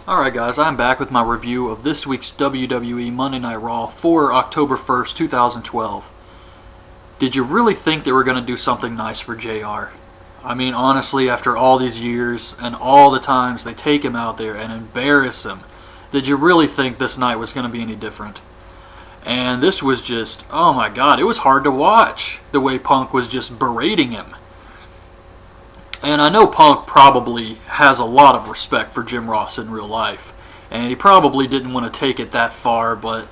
Alright guys, I'm back with my review of this week's WWE Monday Night Raw for October 1st, 2012. Did you really think they were going to do something nice for JR? I mean, honestly, after all these years and all the times they take him out there and embarrass him, did you really think this night was going to be any different? And this was just, oh my god, it was hard to watch the way Punk was just berating him. And I know Punk probably has a lot of respect for Jim Ross in real life. And he probably didn't want to take it that far, but,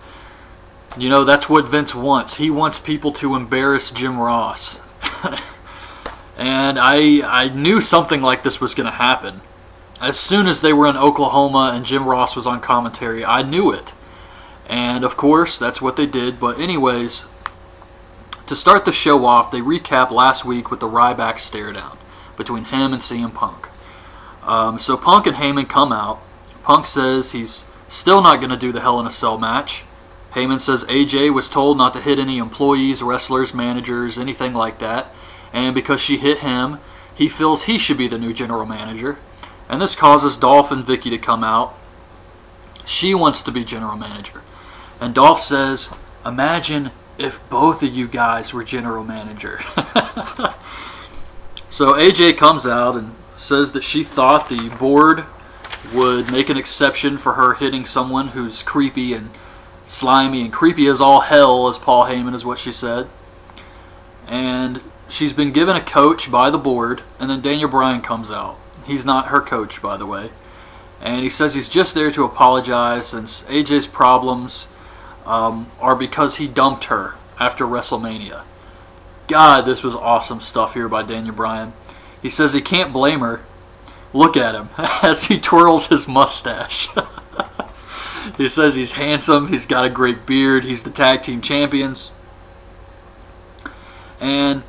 you know, that's what Vince wants. He wants people to embarrass Jim Ross. And I knew something like this was going to happen. As soon as they were in Oklahoma and Jim Ross was on commentary, I knew it. And, of course, that's what they did. But anyways, to start the show off, they recap last week with the Ryback stare down between him and CM Punk. So Punk and Heyman come out. Punk says he's still not going to do the Hell in a Cell match. Heyman says AJ was told not to hit any employees, wrestlers, managers, anything like that. And because she hit him, he feels he should be the new general manager. And this causes Dolph and Vicky to come out. She wants to be general manager. And Dolph says, imagine if both of you guys were general manager. So AJ comes out and says that she thought the board would make an exception for her hitting someone who's creepy and slimy and creepy as all hell, as Paul Heyman is what she said. And she's been given a coach by the board, and then Daniel Bryan comes out. He's not her coach, by the way. And he says he's just there to apologize since AJ's problems are because he dumped her after WrestleMania. God, this was awesome stuff here by Daniel Bryan. He says he can't blame her. Look at him as he twirls his mustache. He says he's handsome, he's got a great beard, he's the tag team champions. And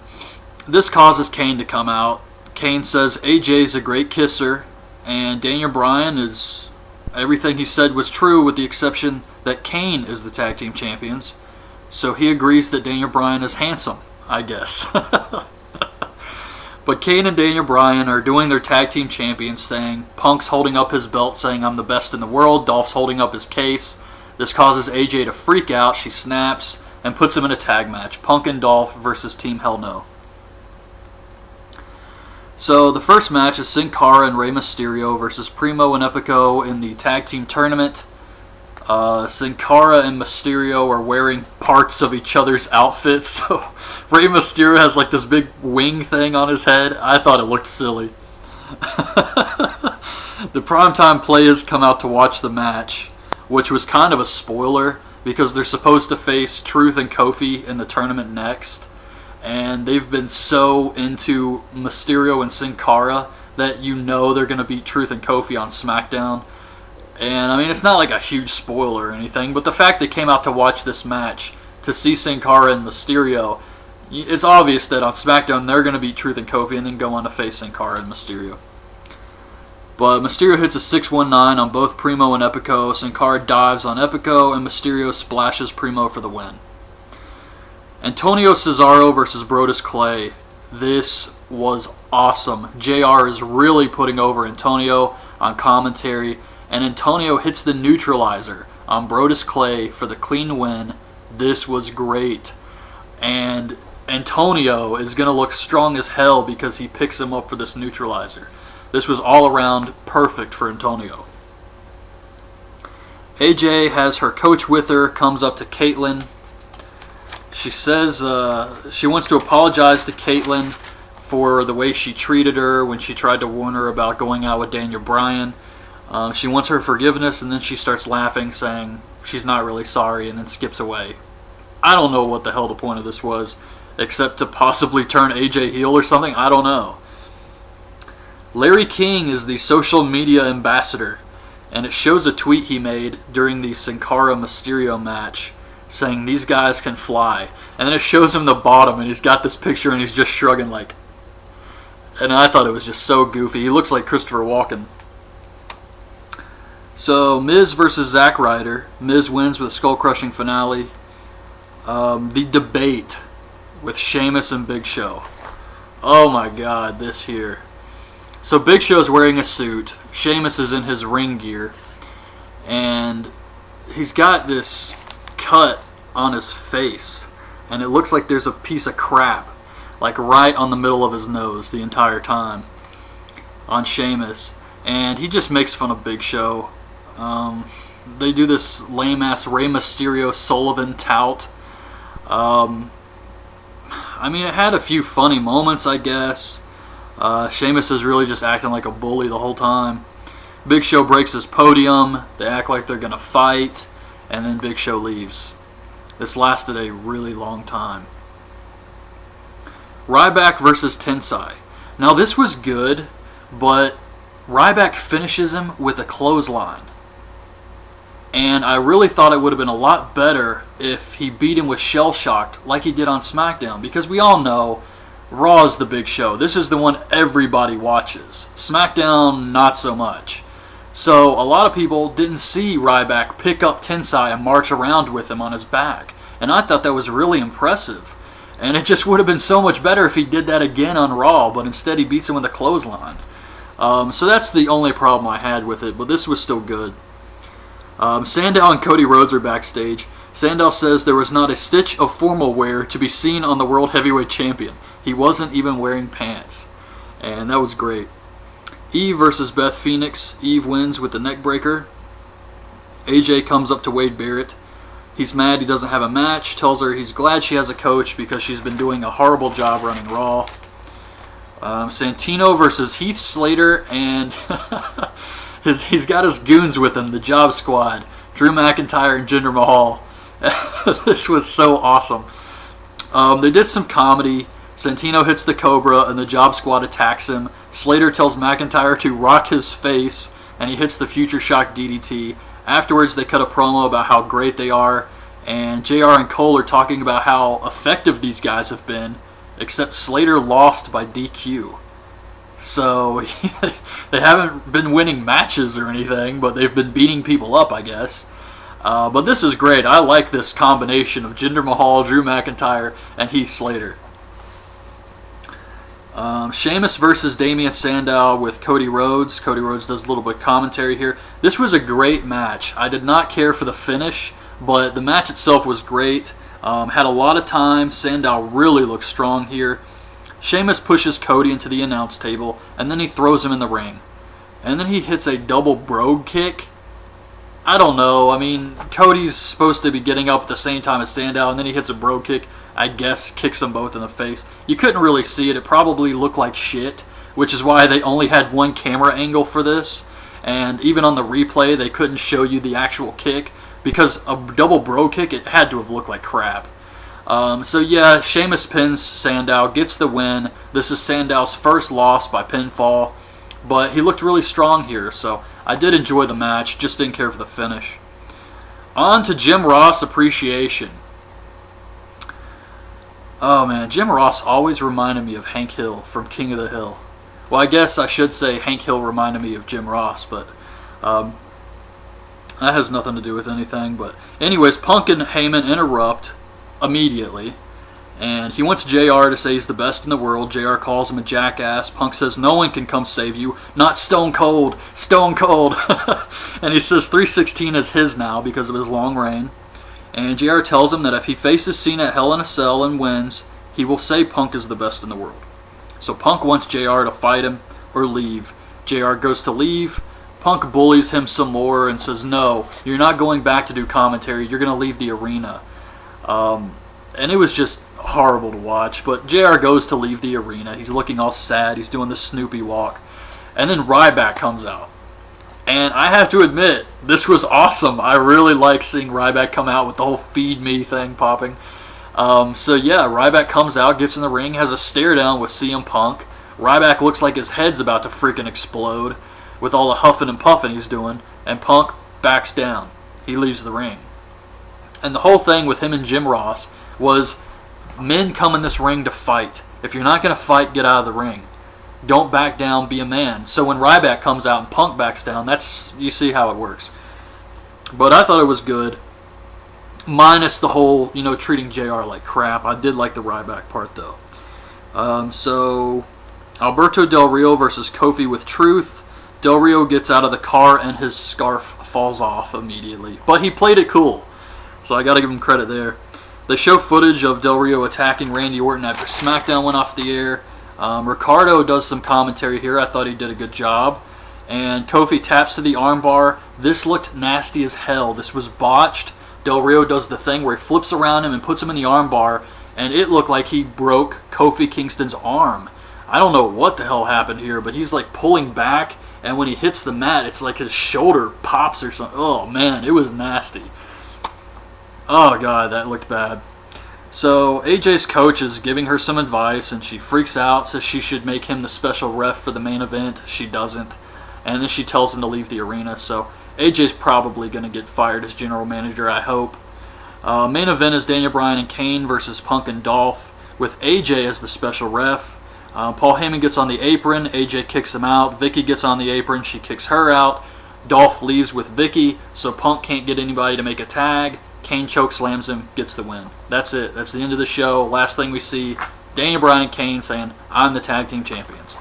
this causes Kane to come out. Kane says AJ's a great kisser, and Daniel Bryan is, everything he said was true with the exception that Kane is the tag team champions. So he agrees that Daniel Bryan is handsome, I guess. But Kane and Daniel Bryan are doing their tag team champions thing. Punk's holding up his belt saying I'm the best in the world. Dolph's holding up his case. This causes AJ to freak out. She snaps and puts him in a tag match. Punk and Dolph versus Team Hell No. So the first match is Sin Cara and Rey Mysterio versus Primo and Epico in the tag team tournament. Sin Cara and Mysterio are wearing parts of each other's outfits. So Rey Mysterio has like this big wing thing on his head. I thought it looked silly. The primetime players come out to watch the match, which was kind of a spoiler because they're supposed to face Truth and Kofi in the tournament next. And they've been so into Mysterio and Sin Cara that you know they're going to beat Truth and Kofi on SmackDown. And, I mean, it's not like a huge spoiler or anything, but the fact they came out to watch this match, to see Sin Cara and Mysterio, it's obvious that on SmackDown they're going to beat Truth and Kofi and then go on to face Sin Cara and Mysterio. But Mysterio hits a 619 on both Primo and Epico, Sin Cara dives on Epico, and Mysterio splashes Primo for the win. Antonio Cesaro versus Brodus Clay. This was awesome. JR is really putting over Antonio on commentary, and Antonio hits the neutralizer on Brodus Clay for the clean win. This was great. And Antonio is going to look strong as hell because he picks him up for this neutralizer. This was all around perfect for Antonio. AJ has her coach with her, comes up to Caitlyn. She says she wants to apologize to Caitlyn for the way she treated her when she tried to warn her about going out with Daniel Bryan. She wants her forgiveness, and then she starts laughing, saying she's not really sorry, and then skips away. I don't know what the hell the point of this was, except to possibly turn AJ heel or something. I don't know. Larry King is the social media ambassador, and it shows a tweet he made during the Sin Cara Mysterio match, saying these guys can fly. And then it shows him the bottom, and he's got this picture, and he's just shrugging like... And I thought it was just so goofy. He looks like Christopher Walken. So, Miz versus Zack Ryder. Miz wins with a skull-crushing finale. The debate with Sheamus and Big Show. Oh my god, this here. So Big Show's wearing a suit. Sheamus is in his ring gear. and he's got this cut on his face, and it looks like there's a piece of crap, like right on the middle of his nose the entire time on Sheamus, and he just makes fun of Big Show. They do this lame-ass Rey Mysterio Sullivan tout. I mean, it had a few funny moments, I guess. Sheamus is really just acting like a bully the whole time. Big Show breaks his podium. They act like they're going to fight, and then Big Show leaves. This lasted a really long time. Ryback versus Tensai. Now, this was good, but Ryback finishes him with a clothesline. And I really thought it would have been a lot better if he beat him with Shell Shocked like he did on SmackDown. Because we all know Raw is the big show. This is the one everybody watches. SmackDown, not so much. So a lot of people didn't see Ryback pick up Tensai and march around with him on his back. And I thought that was really impressive. And it just would have been so much better if he did that again on Raw. But instead he beats him with a clothesline. So that's the only problem I had with it. But this was still good. Sandow and Cody Rhodes are backstage. Sandow says there was not a stitch of formal wear to be seen on the World Heavyweight Champion. He wasn't even wearing pants. And that was great. Eve versus Beth Phoenix. Eve wins with the neck breaker. AJ comes up to Wade Barrett. He's mad he doesn't have a match. Tells her he's glad she has a coach because she's been doing a horrible job running Raw. Santino versus Heath Slater, and he's got his goons with him, the Job Squad, Drew McIntyre and Jinder Mahal. This was so awesome. They did some comedy. Santino hits the Cobra, and the Job Squad attacks him. Slater tells McIntyre to rock his face, and he hits the Future Shock DDT. Afterwards, they cut a promo about how great they are, and JR and Cole are talking about how effective these guys have been, except Slater lost by DQ. So, they haven't been winning matches or anything, but they've been beating people up, I guess. But this is great. I like this combination of Jinder Mahal, Drew McIntyre, and Heath Slater. Sheamus versus Damien Sandow with Cody Rhodes. Cody Rhodes does a little bit of commentary here. This was a great match. I did not care for the finish, but the match itself was great. Had a lot of time. Sandow really looked strong here. Sheamus pushes Cody into the announce table, and then he throws him in the ring. And then he hits a double brogue kick. I don't know. I mean, Cody's supposed to be getting up at the same time as Sandow, and then he hits a brogue kick. I guess kicks them both in the face. You couldn't really see it. It probably looked like shit, which is why they only had one camera angle for this. And even on the replay, they couldn't show you the actual kick, because a double brogue kick, it had to have looked like crap. So yeah, Sheamus pins Sandow, gets the win. This is Sandow's first loss by pinfall, but he looked really strong here, so I did enjoy the match, just didn't care for the finish. On to Jim Ross appreciation. Oh man, Jim Ross always reminded me of Hank Hill from King of the Hill. Well, I guess I should say Hank Hill reminded me of Jim Ross, but that has nothing to do with anything. But anyways, Punk and Heyman interrupt immediately, and he wants JR to say he's the best in the world. JR calls him a jackass. Punk says no one can come save you, not Stone Cold, Stone Cold. And he says 316 is his now because of his long reign. And JR tells him that if he faces Cena at Hell in a Cell and wins, he will say Punk is the best in the world. So Punk wants JR to fight him or leave. JR goes to leave. Punk bullies him some more and says, no, you're not going back to do commentary. You're going to leave the arena. And it was just horrible to watch. But JR goes to leave the arena. He's looking all sad. He's doing the Snoopy walk. And then Ryback comes out. And I have to admit, this was awesome. I really like seeing Ryback come out with the whole feed me thing popping. So yeah, Ryback comes out, gets in the ring, has a stare down with CM Punk. Ryback looks like his head's about to freaking explode with all the huffing and puffing he's doing. And Punk backs down. He leaves the ring. And the whole thing with him and Jim Ross was men come in this ring to fight. If you're not going to fight, get out of the ring. Don't back down, be a man. So when Ryback comes out and Punk backs down, you see how it works. But I thought it was good. Minus the whole, treating JR like crap. I did like the Ryback part, though. So, Alberto Del Rio versus Kofi with Truth. Del Rio gets out of the car and his scarf falls off immediately. But he played it cool, so I gotta give him credit there. They show footage of Del Rio attacking Randy Orton after SmackDown went off the air. Ricardo does some commentary here. I thought he did a good job. And Kofi taps to the armbar. This looked nasty as hell. This was botched. Del Rio does the thing where he flips around him and puts him in the armbar, and it looked like he broke Kofi Kingston's arm. I don't know what the hell happened here, but he's like pulling back, and when he hits the mat, it's like his shoulder pops or something. Oh man, it was nasty. Oh god, that looked bad. So AJ's coach is giving her some advice, and she freaks out, says she should make him the special ref for the main event. She doesn't. And then she tells him to leave the arena. So AJ's probably going to get fired as general manager, I hope. Main event is Daniel Bryan and Kane versus Punk and Dolph, with AJ as the special ref. Paul Heyman gets on the apron. AJ kicks him out. Vicky gets on the apron. She kicks her out. Dolph leaves with Vicky, so Punk can't get anybody to make a tag. Kane chokeslams him, gets the win. That's it. That's the end of the show. Last thing we see, Daniel Bryan and Kane saying, "I'm the tag team champions."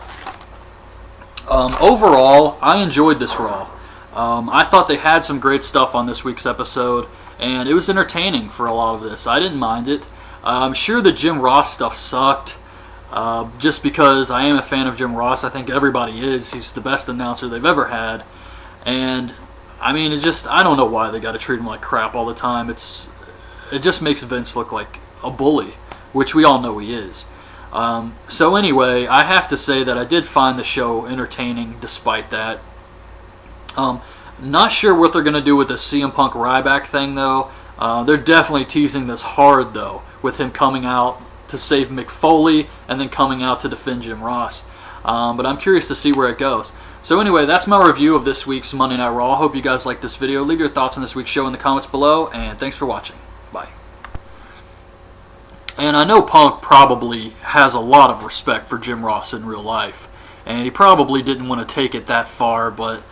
Overall, I enjoyed this Raw. I thought they had some great stuff on this week's episode, and it was entertaining for a lot of this. I didn't mind it. I'm sure the Jim Ross stuff sucked, just because I am a fan of Jim Ross. I think everybody is. He's the best announcer they've ever had. And I mean, it's just, I don't know why they got to treat him like crap all the time. It just makes Vince look like a bully, which we all know he is. So anyway, I have to say that I did find the show entertaining despite that. Not sure what they're going to do with the CM Punk Ryback thing, though. They're definitely teasing this hard, though, with him coming out to save Mick Foley and then coming out to defend Jim Ross. But I'm curious to see where it goes. So anyway, that's my review of this week's Monday Night Raw. Hope you guys liked this video. Leave your thoughts on this week's show in the comments below, and thanks for watching. Bye. And I know Punk probably has a lot of respect for Jim Ross in real life, and he probably didn't want to take it that far, but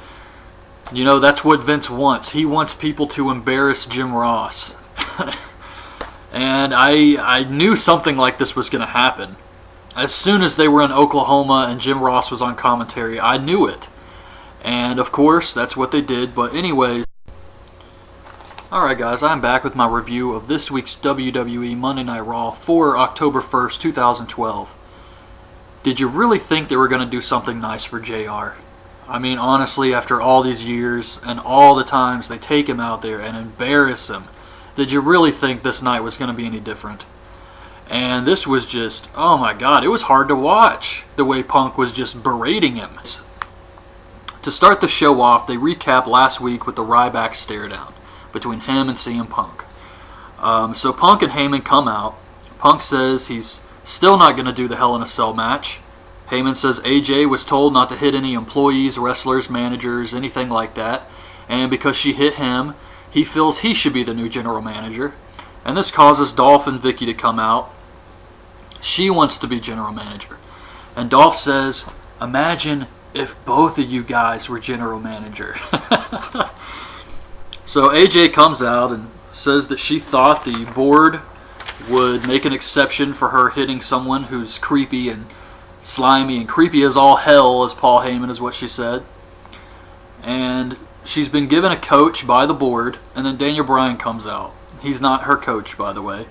you know, that's what Vince wants. He wants people to embarrass Jim Ross. And I knew something like this was going to happen. As soon as they were in Oklahoma and Jim Ross was on commentary, I knew it. And of course, that's what they did. But anyways, alright guys, I'm back with my review of this week's WWE Monday Night Raw for October 1st, 2012. Did you really think they were going to do something nice for JR? I mean, honestly, after all these years and all the times they take him out there and embarrass him, did you really think this night was going to be any different? And this was just, oh my god, it was hard to watch the way Punk was just berating him. To start the show off, they recap last week with the Ryback stare down between him and CM Punk. So Punk and Heyman come out. Punk says he's still not going to do the Hell in a Cell match. Heyman says AJ was told not to hit any employees, wrestlers, managers, anything like that. And because she hit him, he feels he should be the new general manager. And this causes Dolph and Vicky to come out. She wants to be general manager. And Dolph says, imagine if both of you guys were general manager. So AJ comes out and says that she thought the board would make an exception for her hitting someone who's creepy and slimy and creepy as all hell, as Paul Heyman is what she said. And she's been given a coach by the board, and then Daniel Bryan comes out. He's not her coach, by the way.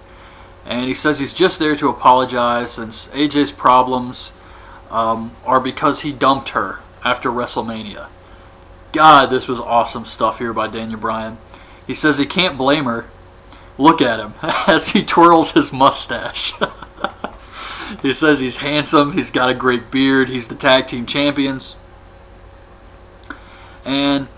And he says he's just there to apologize since AJ's problems are because he dumped her after WrestleMania. God, this was awesome stuff here by Daniel Bryan. He says he can't blame her. Look at him as he twirls his mustache. He says he's handsome, he's got a great beard, he's the tag team champions. And